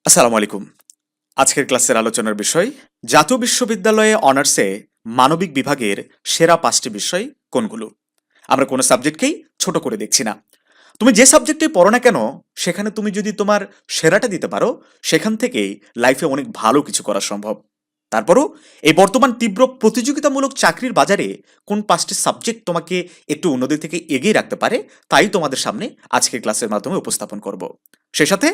আসসালামু আলাইকুম। আজকের ক্লাসের আলোচনার বিষয় জাতীয় বিশ্ববিদ্যালয়ে অনার্সে মানবিক বিভাগের সেরা 5টি বিষয় কোনগুলো। আমরা কোনো সাবজেক্টকেই ছোট করে দেখছি না। তুমি যে সাবজেক্টেই পড়ো না কেন, সেখানে তুমি যদি তোমার সেরাটা দিতে পারো, সেখান থেকেই লাইফে অনেক ভালো কিছু করা সম্ভব। তারপরও এই বর্তমান তীব্র প্রতিযোগিতামূলক চাকরির বাজারে কোন 5টি সাবজেক্ট তোমাকে একটু অন্যদের থেকে এগিয়ে রাখতে পারে, তাই তোমাদের সামনে আজকের ক্লাসের মাধ্যমে উপস্থাপন করব। সে সাথে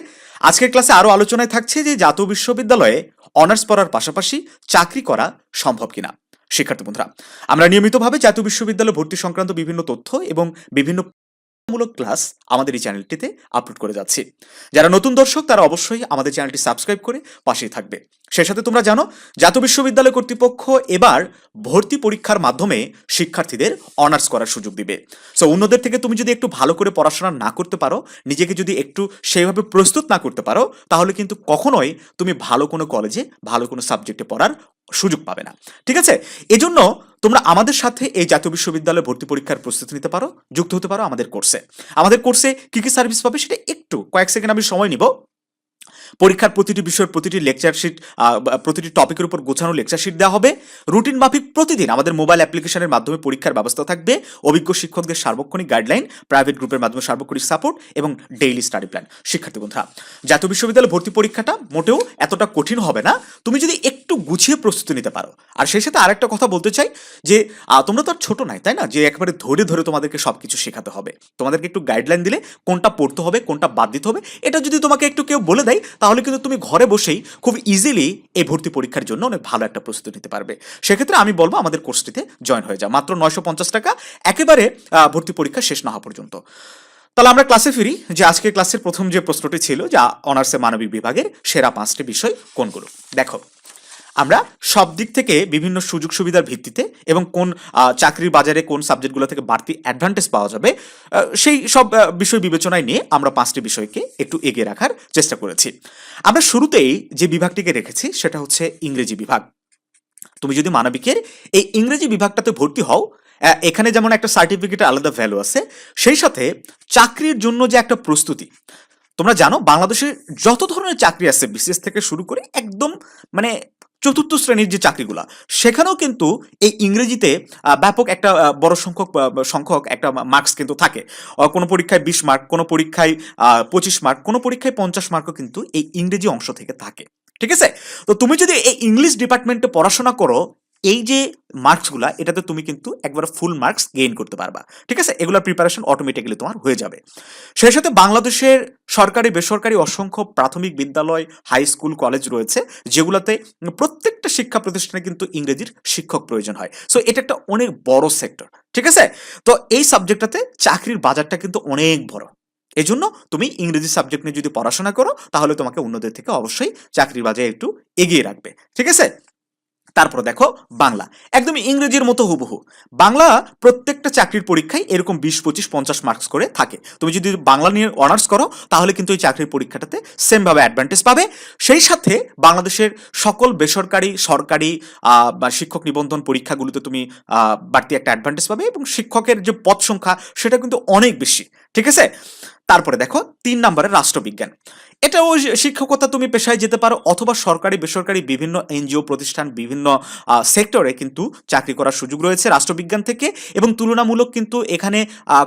আজকের ক্লাসে আরও আলোচনায় থাকছে যে জাতীয় বিশ্ববিদ্যালয়ে অনার্স পড়ার পাশাপাশি চাকরি করা সম্ভব কিনা। শিক্ষার্থী বন্ধুরা, আমরা নিয়মিতভাবে জাতীয় বিশ্ববিদ্যালয় ভর্তি সংক্রান্ত বিভিন্ন তথ্য এবং বিভিন্ন মূলক ক্লাস আমাদের এই চ্যানেলটিতে আপলোড করে যাচ্ছি। যারা নতুন দর্শক তারা অবশ্যই আমাদের চ্যানেলটি সাবস্ক্রাইব করে পাশেই থাকবে। সেই সাথে তোমরা জানো জাতীয় বিশ্ববিদ্যালয় কর্তৃপক্ষ এবার ভর্তি পরীক্ষার মাধ্যমে শিক্ষার্থীদের অনার্স করার সুযোগ দিবে। সো অন্যদের থেকে তুমি যদি একটু ভালো করে পড়াশোনা না করতে পারো, নিজেকে যদি একটু সেইভাবে প্রস্তুত না করতে পারো, তাহলে কিন্তু কখনোই তুমি ভালো কোনো কলেজে ভালো কোনো সাবজেক্টে পড়ার সুযোগ পাবে না। ঠিক আছে, এজন্য তোমরা আমাদের সাথে এই জাতীয় বিশ্ববিদ্যালয়ে ভর্তি পরীক্ষার প্রস্তুতি নিতে পারো, যুক্ত হতে পারো আমাদের কোর্সে। আমাদের কোর্সে কি কি সার্ভিস পাবে সেটা একটু কয়েক সেকেন্ড আমি সময় নিব। পরীক্ষার প্রতিটি বিষয়ের প্রতিটি লেকচার শিট, প্রতিটি টপিকের উপর গোছানো লেকচার শিট দেওয়া হবে। রুটিন মাফিক প্রতিদিন আমাদের মোবাইল অ্যাপ্লিকেশনের মাধ্যমে পরীক্ষার ব্যবস্থা থাকবে। অভিজ্ঞ শিক্ষকদের সার্বক্ষণিক গাইডলাইন, প্রাইভেট গ্রুপের মাধ্যমে সার্বক্ষণিক সাপোর্ট এবং ডেইলি স্টাডি প্ল্যান। শিক্ষার্থী বন্ধুরা, জাতীয় বিশ্ববিদ্যালয় ভর্তি পরীক্ষাটা মোটেও এতটা কঠিন হবে না, তুমি যদি একটু গুছিয়ে প্রস্তুতি নিতে পারো। আর সেই সাথে আরেকটা কথা বলতে চাই যে তোমরা তো আর ছোট নাই, তাই না, যে একেবারে ধরে ধরে তোমাদেরকে সবকিছু শেখাতে হবে। তোমাদেরকে একটু গাইডলাইন দিলে কোনটা পড়তে হবে কোনটা বাদ দিতে হবে, এটা যদি তোমাকে একটু কেউ বলে দেয়, তাহলে কিন্তু তুমি ঘরে বসেই খুব ইজিলি এই ভর্তি পরীক্ষার জন্য অনেক ভালো একটা প্রস্তুতি নিতে পারবে। সেক্ষেত্রে আমি বলবো আমাদের কোর্সটিতে জয়েন হয়ে যাও, মাত্র 950 টাকা, একেবারে ভর্তি পরীক্ষা শেষ না হওয়া পর্যন্ত। তাহলে আমরা ক্লাসে ফিরি। যে আজকের ক্লাসের প্রথম যে প্রশ্নটি ছিল, যা অনার্সে মানবিক বিভাগের সেরা 5টি বিষয় কোনগুলো। দেখো, আমরা সব দিক থেকে বিভিন্ন সুযোগ সুবিধার ভিত্তিতে এবং কোন চাকরির বাজারে কোন সাবজেক্টগুলো থেকে বাড়তি অ্যাডভান্টেজ পাওয়া যাবে, সেই সব বিষয় বিবেচনায় নিয়ে আমরা 5টি বিষয়কে একটু এগিয়ে রাখার চেষ্টা করেছি। আমরা শুরুতেই যে বিভাগটিকে রেখেছি সেটা হচ্ছে ইংরেজি বিভাগ। তুমি যদি মানবিকের এই ইংরেজি বিভাগটাতে ভর্তি হও, এখানে যেমন একটা সার্টিফিকেটের আলাদা ভ্যালু আছে, সেই সাথে চাকরির জন্য যে একটা প্রস্তুতি। তোমরা জানো বাংলাদেশে যত ধরনের চাকরি আছে, বিসিএস থেকে শুরু করে একদম মানে চতুর্থ শ্রেণীর যে চাকরিগুলা, সেখানেও কিন্তু এই ইংরেজিতে ব্যাপক একটা বড় সংখ্যক একটা মার্কস কিন্তু থাকে। কোনো পরীক্ষায় 20 মার্ক, কোনো পরীক্ষায় 25 মার্ক, কোনো পরীক্ষায় 50 মার্কও কিন্তু এই ইংরেজি অংশ থেকে থাকে। ঠিক আছে, তো তুমি যদি এই ইংলিশ ডিপার্টমেন্টে পড়াশোনা করো, এই যে মার্কসগুলা, এটাতে তুমি কিন্তু একবার ফুল মার্কস গেইন করতে পারবা। ঠিক আছে, এগুলোর প্রিপারেশন অটোমেটিক্যালি তোমার হয়ে যাবে। সেই সাথে বাংলাদেশের সরকারি বেসরকারি অসংখ্য প্রাথমিক বিদ্যালয়, হাই স্কুল, কলেজ রয়েছে, যেগুলোতে প্রত্যেকটা শিক্ষা প্রতিষ্ঠানে কিন্তু ইংরেজির শিক্ষক প্রয়োজন হয়। সো এটা একটা অনেক বড় সেক্টর। ঠিক আছে, তো এই সাবজেক্টটাতে চাকরির বাজারটা কিন্তু অনেক বড়। এই জন্য তুমি ইংরেজি সাবজেক্ট নিয়ে যদি পড়াশোনা করো, তাহলে তোমাকে অন্যদের থেকে অবশ্যই চাকরির বাজারে একটু এগিয়ে রাখবে। ঠিক আছে, তারপর দেখো বাংলা, একদম ইংরেজির মতো হুবহু। বাংলা প্রত্যেকটা চাকরির পরীক্ষায় এরকম 20, 25, 50 মার্কস করে থাকে। তুমি যদি বাংলা নিয়ে অনার্স করো, তাহলে কিন্তু এই চাকরির পরীক্ষাটাতে সেমভাবে অ্যাডভান্টেজ পাবে। সেই সাথে বাংলাদেশের সকল বেসরকারি, সরকারি বা শিক্ষক নিবন্ধন পরীক্ষাগুলোতে তুমি বাড়তি একটা অ্যাডভান্টেজ পাবে, এবং শিক্ষকের যে পদ সংখ্যা সেটা কিন্তু অনেক বেশি। ঠিক আছে, তারপরে দেখো 3 নম্বরের রাষ্ট্রবিজ্ঞান। এটাও শিক্ষকতা তুমি পেশায় যেতে পারো, অথবা সরকারি বেসরকারি বিভিন্ন এনজিও প্রতিষ্ঠান, বিভিন্ন সেক্টরে কিন্তু চাকরি করার সুযোগ রয়েছে রাষ্ট্রবিজ্ঞান থেকে, এবং তুলনামূলক কিন্তু এখানে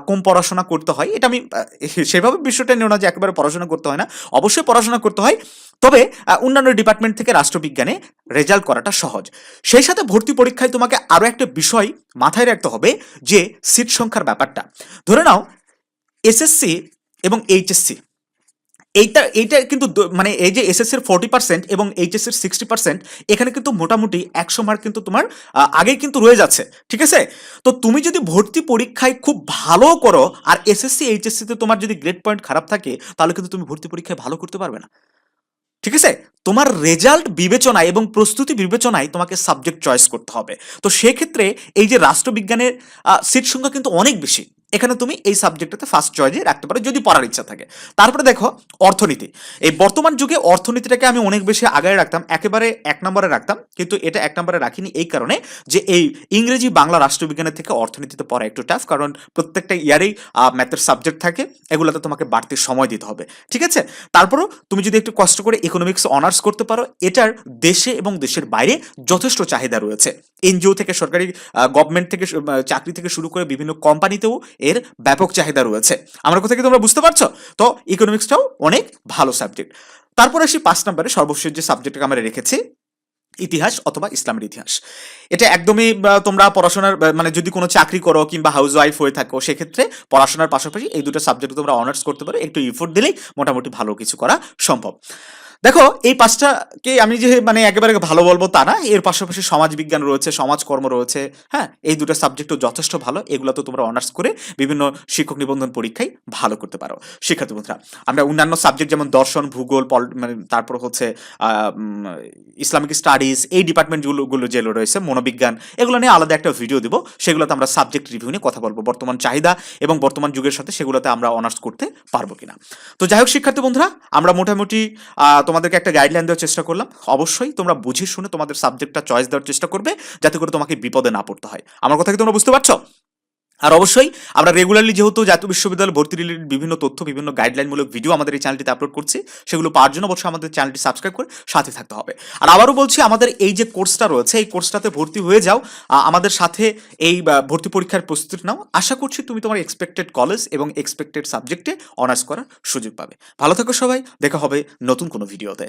কম পড়াশোনা করতে হয়। এটা আমি সেভাবে বিষয়টা নিও না যে একেবারে পড়াশোনা করতে হয় না, অবশ্যই পড়াশোনা করতে হয়, তবে অন্যান্য ডিপার্টমেন্ট থেকে রাষ্ট্রবিজ্ঞানে রেজাল্ট করাটা সহজ। সেই সাথে ভর্তি পরীক্ষায় তোমাকে আরও একটা বিষয় মাথায় রাখতে হবে, যে সিট সংখ্যার ব্যাপারটা। ধরে নাও এসএসসি এবং এইচএসসি, এইটা এইটা কিন্তু মানে এই যে এসএসসির 40% এবং এইচএসসির 60%, এখানে কিন্তু মোটামুটি 100 মার্ক কিন্তু তোমার আগেই কিন্তু রয়ে যাচ্ছে। ঠিক আছে, তো তুমি যদি ভর্তি পরীক্ষায় খুব ভালো করো, আর এসএসসি এইচএসসিতে তোমার যদি গ্রেড পয়েন্ট খারাপ থাকে, তাহলে কিন্তু তুমি ভর্তি পরীক্ষায় ভালো করতে পারবে না। ঠিক আছে, তোমার রেজাল্ট বিবেচনায় এবং প্রস্তুতি বিবেচনায় তোমাকে সাবজেক্ট চয়েস করতে হবে। তো সেক্ষেত্রে এই যে রাষ্ট্রবিজ্ঞানের সিট সংখ্যা কিন্তু অনেক বেশি। এখানে তুমি এই সাবজেক্টটাতে ফার্স্ট চয়েসে রাখতে পারো যদি পড়ার ইচ্ছা থাকে। তারপরে দেখো অর্থনীতি। এই বর্তমান যুগে অর্থনীতিটাকে আমি অনেক বেশি আগায় রাখতাম, একেবারে ১ নম্বরে রাখতাম, কিন্তু এটা ১ নম্বরে রাখিনি এই কারণে যে এই ইংরেজি, বাংলা, রাষ্ট্রবিজ্ঞানের থেকে অর্থনীতিতে পড়া একটু টাফ, কারণ প্রত্যেকটা ইয়ারেই ম্যাথের সাবজেক্ট থাকে, এগুলোতে তোমাকে বাড়তি সময় দিতে হবে, ঠিক আছে? তারপরও তুমি যদি একটু কষ্ট করে ইকোনমিক্স অনার্স করতে পারো, এটার দেশে এবং দেশের বাইরে যথেষ্ট চাহিদা রয়েছে। এনজিও থেকে, সরকারি গভর্নমেন্ট থেকে, চাকরি থেকে শুরু করে বিভিন্ন কোম্পানিতেও এর ব্যাপক চাহিদা রয়েছে। আমার কথা কি তোমরা বুঝতে পারছো? তো ইকোনমিক্সটাও অনেক ভালো সাবজেক্ট। তারপর আসি ৫ নম্বরে সর্বশেষ যে সাবজেক্টটাকে আমরা রেখেছি, ইতিহাস অথবা ইসলামের ইতিহাস। এটা একদমই তোমরা পড়াশোনার মানে যদি কোনো চাকরি করো কিংবা হাউস ওয়াইফ হয়ে থাকো, সেক্ষেত্রে পড়াশোনার পাশাপাশি এই দুটো সাবজেক্ট তোমরা অনার্স করতে পারো, একটু ইফোর্ট দিলেই মোটামুটি ভালো কিছু করা সম্ভব। দেখো এই পাঁচটাকে আমি যে মানে একেবারে ভালো বলবো তা না, এর পাশাপাশি সমাজবিজ্ঞান রয়েছে, সমাজকর্ম রয়েছে, হ্যাঁ, এই দুটো সাবজেক্টও যথেষ্ট ভালো। এগুলো তো তোমরা অনার্স করে বিভিন্ন শিক্ষক নিবন্ধন পরীক্ষায় ভালো করতে পারো। শিক্ষার্থী বন্ধুরা, আমরা অন্যান্য সাবজেক্ট যেমন দর্শন, ভূগোল, মানে তারপর হচ্ছে ইসলামিক স্টাডিজ, এই ডিপার্টমেন্টগুলো যেগুলো রয়েছে, মনোবিজ্ঞান, এগুলো নিয়ে আলাদা একটা ভিডিও দিব। সেগুলোতে আমরা সাবজেক্ট রিভিউ নিয়ে কথা বলবো, বর্তমান চাহিদা এবং বর্তমান যুগের সাথে সেগুলোতে আমরা অনার্স করতে পারবো কিনা। তো যাই হোক শিক্ষার্থী বন্ধুরা, আমরা মোটামুটি তোমাদেরকে একটা গাইডলাইন দেওয়ার চেষ্টা করলাম। অবশ্যই তোমরা বুঝে শুনে তোমাদের সাবজেক্টটা চয়েস দেওয়ার চেষ্টা করবে, যাতে করে তোমাকে বিপদে না পড়তে হয়। আমার কথা কি তোমরা বুঝতে পারছো? আর অবশ্যই আমরা রেগুলারলি যেহেতু জাতীয় বিশ্ববিদ্যালয় ভর্তি রিলেটেড বিভিন্ন তথ্য, বিভিন্ন গাইডলাইনমূলক ভিডিও আমাদের এই চ্যানেলটিতে আপলোড করছি, সেগুলো পাওয়ার জন্য অবশ্যই আমাদের চ্যানেলটি সাবস্ক্রাইব করে সাথে থাকতে হবে। আর আবারও বলছি, আমাদের এই যে কোর্সটা রয়েছে, এই কোর্সটাতে ভর্তি হয়ে যাও, আমাদের সাথে এই ভর্তি পরীক্ষার প্রস্তুতি নাও। আশা করছি তুমি তোমার এক্সপেক্টেড কলেজ এবং এক্সপেক্টেড সাবজেক্টে অনার্স করার সুযোগ পাবে। ভালো থাকো সবাই, দেখা হবে নতুন কোনো ভিডিওতে।